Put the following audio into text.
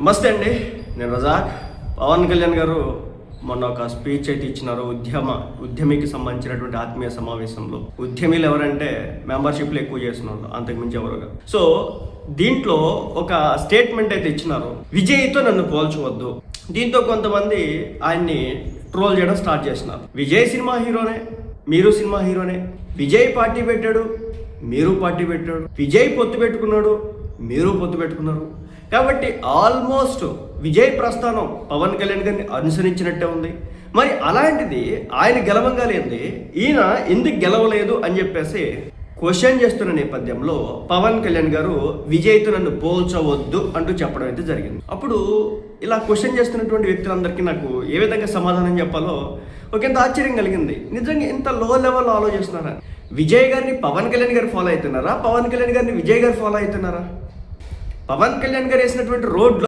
నమస్తే అండి, నేను రజాక్. పవన్ కళ్యాణ్ గారు మొన్న ఒక స్పీచ్ అయితే ఇచ్చినారు ఉద్యమికి సంబంధించినటువంటి ఆత్మీయ సమావేశంలో. ఉద్యమీలు ఎవరంటే మెంబర్షిప్లు ఎక్కువ చేసిన వాళ్ళు, అంతకుమించి ఎవరుగా. సో దీంట్లో ఒక స్టేట్మెంట్ అయితే ఇచ్చినారు, విజయ్తో నన్ను పోల్చవద్దు. దీంతో కొంతమంది ఆయన్ని ట్రోల్ చేయడం స్టార్ట్ చేస్తున్నారు. విజయ్ సినిమా హీరోనే, మీరు సినిమా హీరోనే. విజయ్ పార్టీ పెట్టాడు, మీరు పార్టీ పెట్టాడు. విజయ్ పొత్తు పెట్టుకున్నాడు, మీరు పొత్తు పెట్టుకున్నారు. కాబట్టి ఆల్మోస్ట్ విజయ్ ప్రస్థానం పవన్ కళ్యాణ్ గారిని అనుసరించినట్టే ఉంది. మరి అలాంటిది ఆయన గెలవంగాలేంది, ఈయన ఎందుకు గెలవలేదు అని చెప్పేసి క్వశ్చన్ చేస్తున్న నేపథ్యంలో పవన్ కళ్యాణ్ గారు విజయ్తో నన్ను పోల్చవద్దు అంటూ చెప్పడం అయితే జరిగింది. అప్పుడు ఇలా క్వశ్చన్ చేస్తున్నటువంటి వ్యక్తులందరికీ నాకు ఏ విధంగా సమాధానం చెప్పాలో ఒకంత ఆశ్చర్యం కలిగింది. నిజంగా ఇంత లో లెవెల్లో ఆలోచిస్తున్నారా? విజయ్ గారిని పవన్ కళ్యాణ్ గారు ఫాలో అవుతున్నారా? పవన్ కళ్యాణ్ గారిని విజయ్ గారు ఫాలో అవుతున్నారా? పవన్ కళ్యాణ్ గారు వేసినటువంటి రోడ్లు